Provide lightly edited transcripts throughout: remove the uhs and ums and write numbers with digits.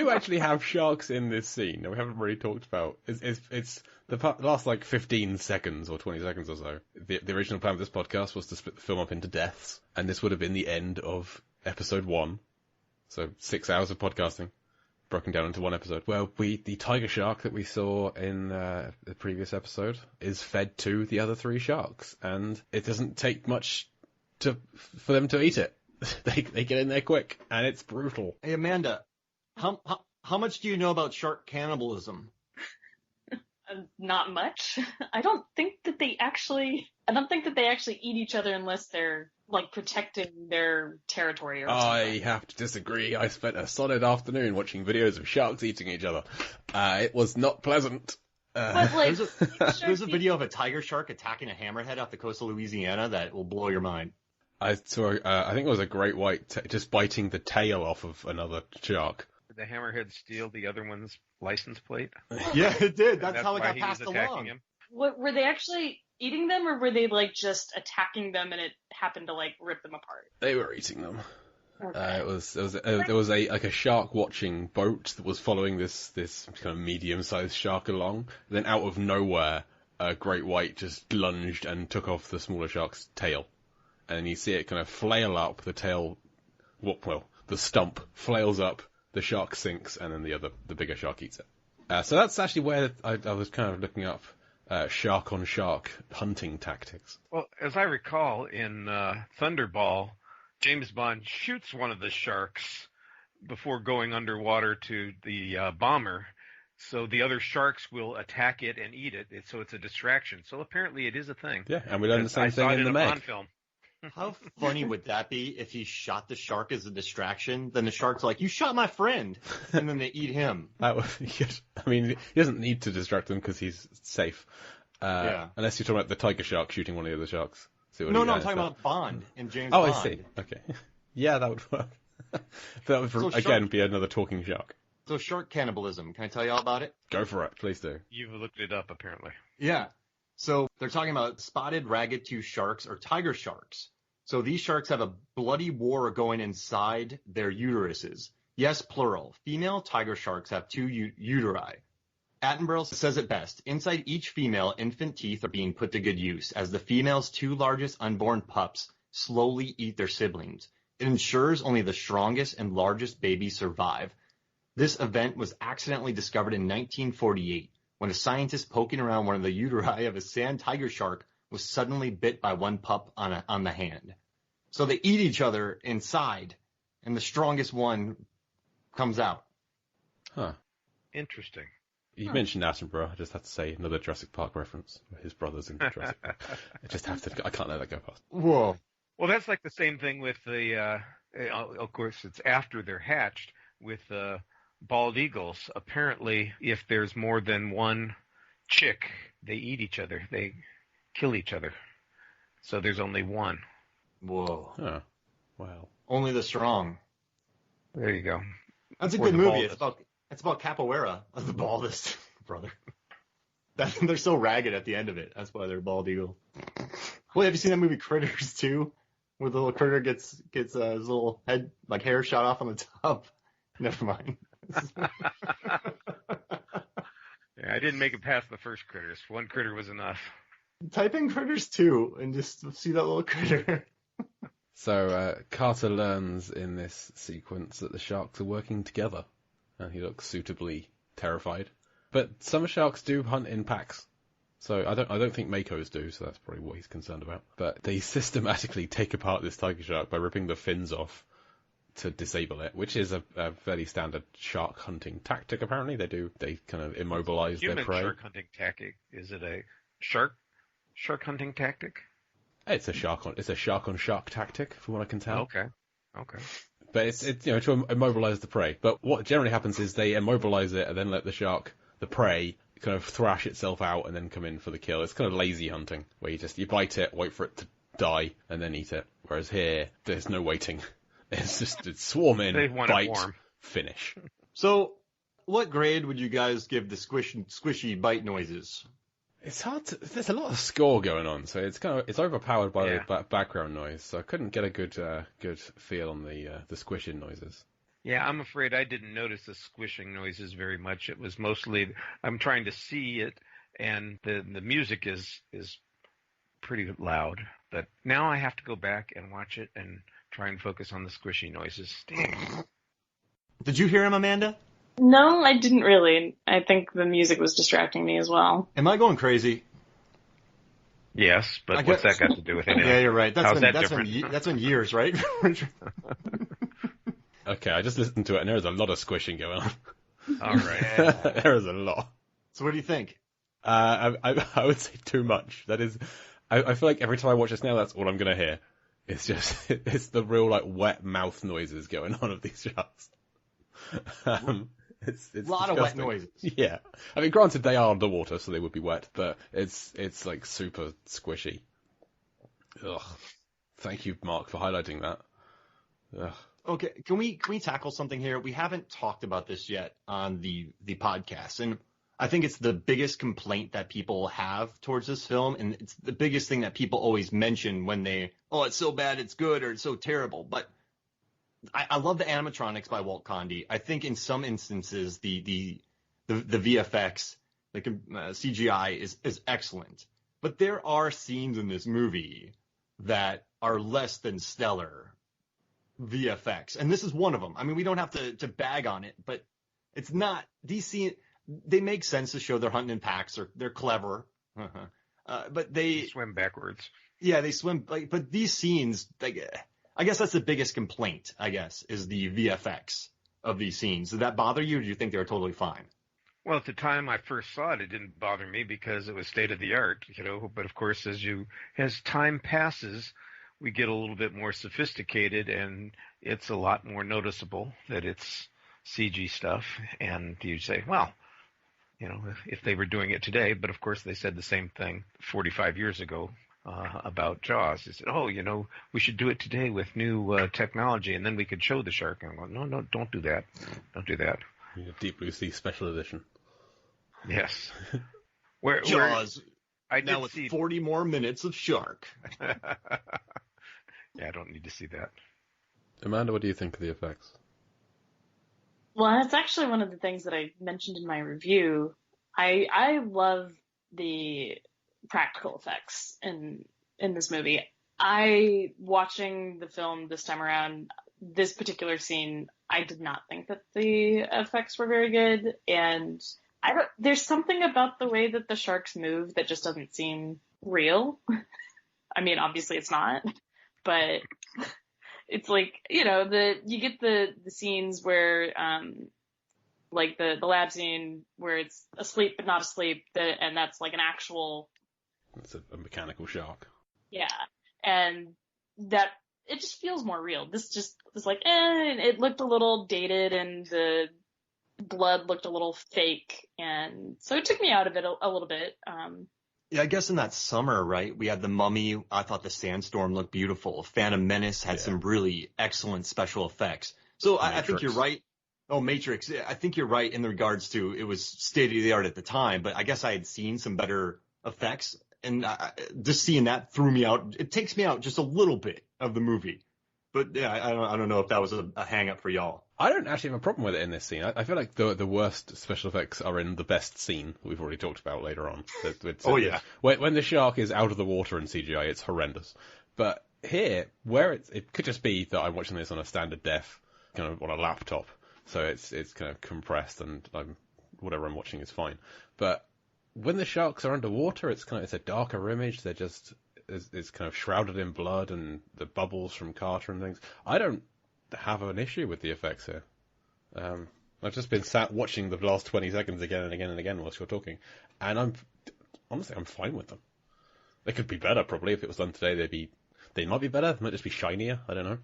do actually have sharks in this scene that we haven't really talked about. It's the last like 15 seconds or 20 seconds or so. The original plan of this podcast was to split the film up into deaths, and this would have been the end of episode 1. So 6 hours of podcasting broken down into one episode. Well, the tiger shark that we saw in the previous episode is fed to the other 3 sharks, and it doesn't take much for them to eat it. They get in there quick, and it's brutal. Hey, Amanda, how much do you know about shark cannibalism? Not much. I don't think that they actually eat each other unless they're like protecting their territory or something. I have to disagree. I spent a solid afternoon watching videos of sharks eating each other. It was not pleasant. But like, there's a video of a tiger shark attacking a hammerhead off the coast of Louisiana that will blow your mind. I saw, I think it was a great white just biting the tail off of another shark. Did the hammerhead steal the other one's license plate? Yeah, it did. That's how it why got he passed was attacking along. him? what were they actually eating them, or were they like just attacking them and it happened to like rip them apart? They were eating them. Okay. There was a shark watching boat that was following this kind of medium-sized shark along. Then out of nowhere, a great white just lunged and took off the smaller shark's tail. And you see it kind of flail up, the tail, the stump flails up, the shark sinks, and then the bigger shark eats it. So that's actually where I was kind of looking up shark-on-shark hunting tactics. Well, as I recall, in Thunderball, James Bond shoots one of the sharks before going underwater to the bomber, so the other sharks will attack it and eat it, so it's a distraction. So apparently it is a thing. Yeah, and we learned the same thing in the Meg. Film. How funny would that be if he shot the shark as a distraction? Then the shark's like, "You shot my friend," and then they eat him. I mean, he doesn't need to distract them because he's safe. Unless you're talking about the tiger shark shooting one of the other sharks. No, I'm talking about Bond and James Bond. Bond. I see. Okay. Yeah, that would work. That would, be another talking shark. So shark cannibalism, can I tell you all about it? Go for it, please do. You've looked it up, apparently. Yeah. So they're talking about spotted ragged-tooth sharks or tiger sharks. So these sharks have a bloody war going inside their uteruses. Yes, plural. Female tiger sharks have 2 uteri. Attenborough says it best. Inside each female, infant teeth are being put to good use as the female's 2 largest unborn pups slowly eat their siblings. It ensures only the strongest and largest babies survive. This event was accidentally discovered in 1948 when a scientist poking around one of the uteri of a sand tiger shark was suddenly bit by one pup on the hand. So they eat each other inside, and the strongest one comes out. Huh. Interesting. You mentioned Attenborough. I just have to say another Jurassic Park reference. His brothers in Jurassic Park. I can't let that go past. Whoa. Well, that's like the same thing with the, of course, it's after they're hatched, with bald eagles. Apparently, if there's more than one chick, they eat each other. They kill each other. So there's only one. Whoa. Oh, wow. Only the strong. There you go. That's a good movie. It's about capoeira of the baldest brother. They're so ragged at the end of it. That's why they're bald eagle. Well, have you seen that movie Critters 2? Where the little critter gets his little head, like hair shot off on the top? Never mind. Yeah, I didn't make it past the first Critters. One critter was enough. Type in Critters 2 and just see that little critter. So Carter learns in this sequence that the sharks are working together, and he looks suitably terrified. But some sharks do hunt in packs, so I don't think Mako's do. So that's probably what he's concerned about. But they systematically take apart this tiger shark by ripping the fins off to disable it, which is a fairly standard shark hunting tactic. Apparently, they kind of immobilize their prey. Shark hunting tactic. Is it a shark hunting tactic? It's a shark on shark tactic, from what I can tell. Okay. But it's to immobilize the prey. But what generally happens is they immobilize it and then let the prey, kind of thrash itself out and then come in for the kill. It's kind of lazy hunting, where you bite it, wait for it to die, and then eat it. Whereas here, there's no waiting. It's swarm in, bite, finish. So, what grade would you guys give the squishy bite noises? It's hard to. There's a lot of score going on, so it's overpowered by the background noise. So I couldn't get a good feel on the squishing noises. Yeah, I'm afraid I didn't notice the squishing noises very much. It was mostly I'm trying to see it, and the music is pretty loud. But now I have to go back and watch it and try and focus on the squishy noises. Dang. Did you hear him, Amanda? No, I didn't really. I think the music was distracting me as well. Am I going crazy? Yes, but what's that got to do with it? Yeah, you're right. How's that different? That's been years, right? Okay, I just listened to it, and there is a lot of squishing going on. All right. There is a lot. So what do you think? I would say too much. That is, I feel like every time I watch this now, that's all I'm gonna hear. It's just, it's the real like wet mouth noises going on of these sharks. It's a lot of wet noises. Yeah, I mean, granted they are underwater, so they would be wet, but it's like super squishy. Ugh. Thank you, Mark, for highlighting that. Ugh. Okay, can we tackle something here? We haven't talked about this yet on the podcast, and I think it's the biggest complaint that people have towards this film, and it's the biggest thing that people always mention when it's so bad, it's good, or it's so terrible. But I love the animatronics by Walt Conde. I think in some instances the VFX, the CGI is excellent, but there are scenes in this movie that are less than stellar VFX, and this is one of them. I mean, we don't have to bag on it, but it's not. These scenes, they make sense to show they're hunting in packs, or they're clever, but they swim backwards. Yeah, they swim. But these scenes, I guess that's the biggest complaint. I guess is the VFX of these scenes. Did that bother you, or do you think they were totally fine? Well, at the time I first saw it, it didn't bother me because it was state of the art, But of course, as time passes, we get a little bit more sophisticated, and it's a lot more noticeable that it's CG stuff. And you say, well, if they were doing it today, but of course they said the same thing 45 years ago about Jaws. They said, we should do it today with new technology, and then we could show the shark. And I'm going, no, don't do that. Don't do that. Deep Blue Sea Special Edition. Yes. Jaws. I now with 40 more minutes of shark. Yeah, I don't need to see that. Amanda, what do you think of the effects? Well, that's actually one of the things that I mentioned in my review. I love the practical effects in this movie. Watching the film this time around, this particular scene, I did not think that the effects were very good, and there's something about the way that the sharks move that just doesn't seem real. I mean, obviously it's not, but it's like, you get the scenes where, like the lab scene where it's asleep but not asleep, and that's like an actual... It's a mechanical shark. Yeah, and that, it just feels more real. This just was like, it looked a little dated, and the blood looked a little fake, and so it took me out of it a little bit. Yeah, I guess in that summer, right, we had The Mummy. I thought The Sandstorm looked beautiful. Phantom Menace had some really excellent special effects. So I think you're right. Oh, Matrix. I think you're right in regards to it was state of the art at the time, but I guess I had seen some better effects, and just seeing that threw me out. It takes me out just a little bit of the movie. But yeah, I don't know if that was a hang up for y'all. I don't actually have a problem with it in this scene. I feel like the worst special effects are in the best scene we've already talked about later on. Yeah. When the shark is out of the water in CGI, it's horrendous. But here, where it could just be that I'm watching this on a standard def, kind of on a laptop, so it's kind of compressed, and whatever I'm watching is fine. But when the sharks are underwater, it's a darker image. They're just it's kind of shrouded in blood and the bubbles from Carter and things. I don't have an issue with the effects here. I've just been sat watching the last 20 seconds again and again and again whilst you're talking, and I'm fine with them. They could be better, probably. If it was done today, they might be better. They might just be shinier. I don't know,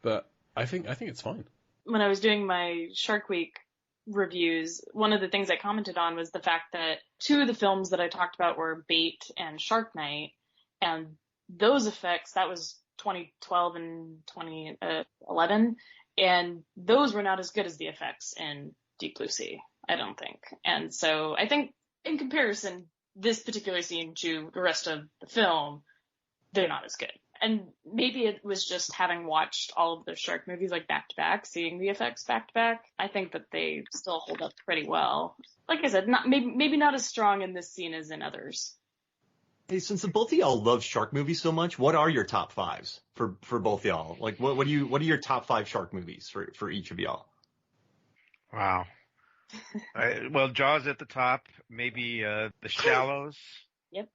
but I think it's fine. When I was doing my Shark Week reviews, one of the things I commented on was the fact that two of the films that I talked about were Bait and Shark Night, and those effects, that was 2012 and 2011, and those were not as good as the effects in Deep Blue Sea, I don't think. And so I think in comparison, this particular scene to the rest of the film, they're not as good. And maybe it was just having watched all of the shark movies like back to back, seeing the effects back to back. I think that they still hold up pretty well. Like I said, maybe not as strong in this scene as in others. Hey, since the both of y'all love shark movies so much, what are your top fives for both y'all? Like, what are your top 5 shark movies for each of y'all? Wow. Well, Jaws at the top, maybe The Shallows. Yep.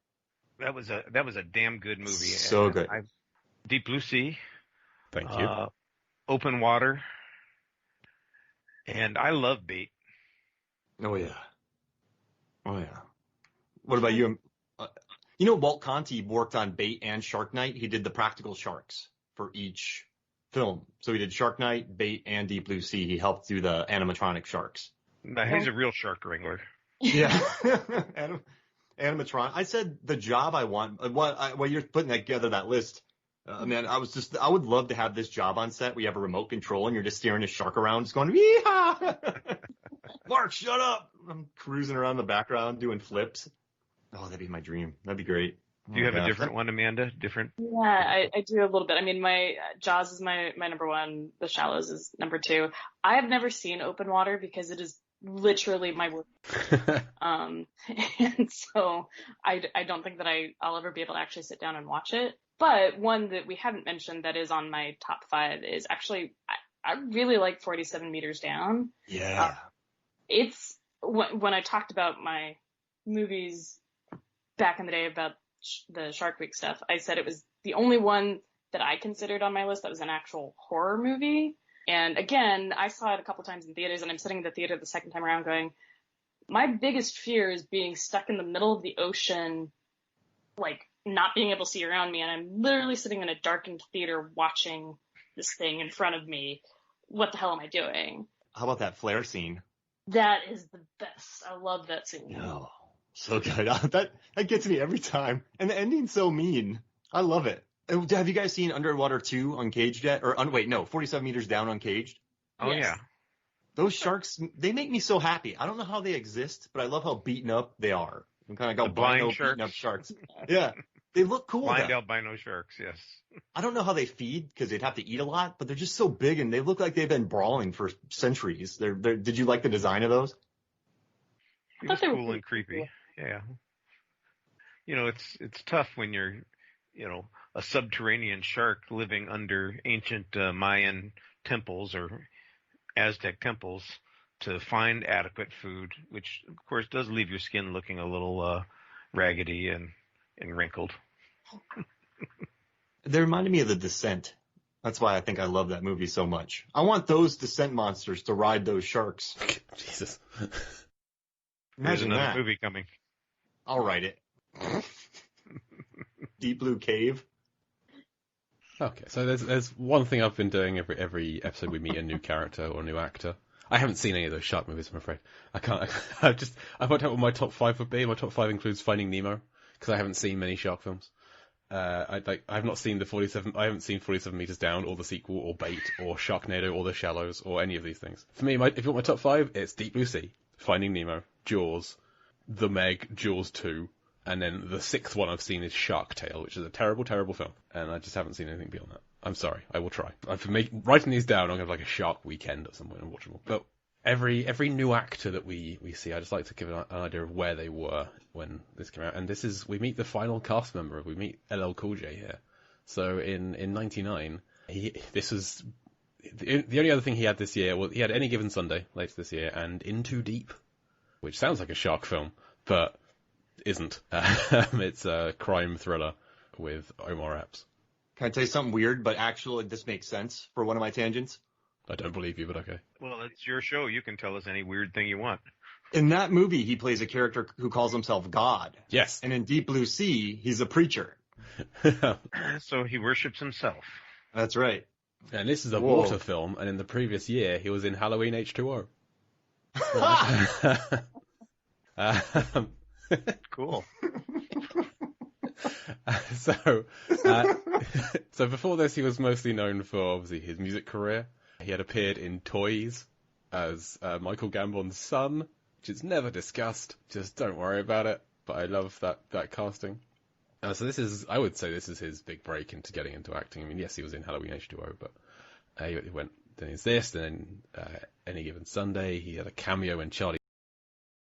That was a damn good movie. So good. Deep Blue Sea. Thank you. Open Water. And I love Bait. Oh yeah. What about you? You know, Walt Conti worked on Bait and Shark Night. He did the practical sharks for each film. So he did Shark Night, Bait, and Deep Blue Sea. He helped do the animatronic sharks. No, he's a real shark wrangler. Yeah. Animatronic. I said the job I want. While you're putting together that list, man, I would love to have this job on set. We have a remote control and you're just steering a shark around, just going, yeehaw! Mark, shut up! I'm cruising around in the background doing flips. Oh, that'd be my dream. That'd be great. Do you have a different one, Amanda? Different? Yeah, I do a little bit. I mean, my Jaws is my number 1. The Shallows is number 2. I have never seen Open Water because it is literally my work. And so I don't think that I'll ever be able to actually sit down and watch it. But one that we haven't mentioned that is on my top 5 is actually, I really like 47 Meters Down. Yeah. It's, when I talked about my movies back in the day about the Shark Week stuff, I said it was the only one that I considered on my list that was an actual horror movie. And again, I saw it a couple times in theaters, and I'm sitting in the theater the second time around going, my biggest fear is being stuck in the middle of the ocean, like not being able to see around me, and I'm literally sitting in a darkened theater watching this thing in front of me. What the hell am I doing? How about that flare scene? That is the best. I love that scene. No. So good. That gets me every time. And the ending's so mean. I love it. Have you guys seen Underwater 2 Uncaged yet? Or, 47 Meters Down Uncaged? Oh, Yes. yeah. Those sharks, they make me so happy. I don't know how they exist, but I love how beaten up they are. I'm kind of like The blind beaten up sharks. Yeah. They look cool. Blind though. albino sharks, yes. I don't know how they feed because they'd have to eat a lot, but they're just so big and they look like they've been brawling for centuries. Did you like the design of those? It thought was they were cool and pretty creepy. cool. Yeah. You know, it's tough when you're, a subterranean shark living under ancient Mayan temples or Aztec temples to find adequate food, which of course does leave your skin looking a little raggedy and wrinkled. They reminded me of The Descent. That's why I think I love that movie so much. I want those Descent monsters to ride those sharks. Jesus. There's Imagine another that. movie coming. I'll write it. Deep Blue Cave. Okay, so there's one thing I've been doing every episode we meet a new character or a new actor. I haven't seen any of those shark movies, I'm afraid. I can't. I've worked out what my top 5 would be. My top 5 includes Finding Nemo because I haven't seen many shark films. I've not seen I haven't seen 47 Meters Down or the sequel or Bait or Sharknado or The Shallows or any of these things. For me, if you want my top 5, it's Deep Blue Sea, Finding Nemo, Jaws, The Meg, Jaws 2, and then the 6th one I've seen is Shark Tale, which is a terrible, terrible film, and I just haven't seen anything beyond that. I'm sorry, I will try. For me, writing these down, I'm going to have like a shark weekend at some point and watch them all. But every new actor that we see, I just like to give an idea of where they were when this came out. And we meet the final cast member. We meet LL Cool J here. So in 99, this was the only other thing he had this year. Well, he had Any Given Sunday later this year and In Too Deep, which sounds like a shark film, but isn't. It's a crime thriller with Omar Epps. Can I tell you something weird, but actually this makes sense for one of my tangents? I don't believe you, but okay. Well, it's your show. You can tell us any weird thing you want. In that movie, he plays a character who calls himself God. Yes. And in Deep Blue Sea, he's a preacher. So he worships himself. That's right. And this is a Whoa. water film, and in the previous year, he was in Halloween H2O. Cool. So before this, he was mostly known for obviously his music career. He had appeared in Toys as Michael Gambon's son, which is never discussed. Just don't worry about it. But I love that casting. So I would say this is his big break into getting into acting. I mean, yes, he was in Halloween H2O, but he went, then he's this, then Any Given Sunday, he had a cameo in Charlie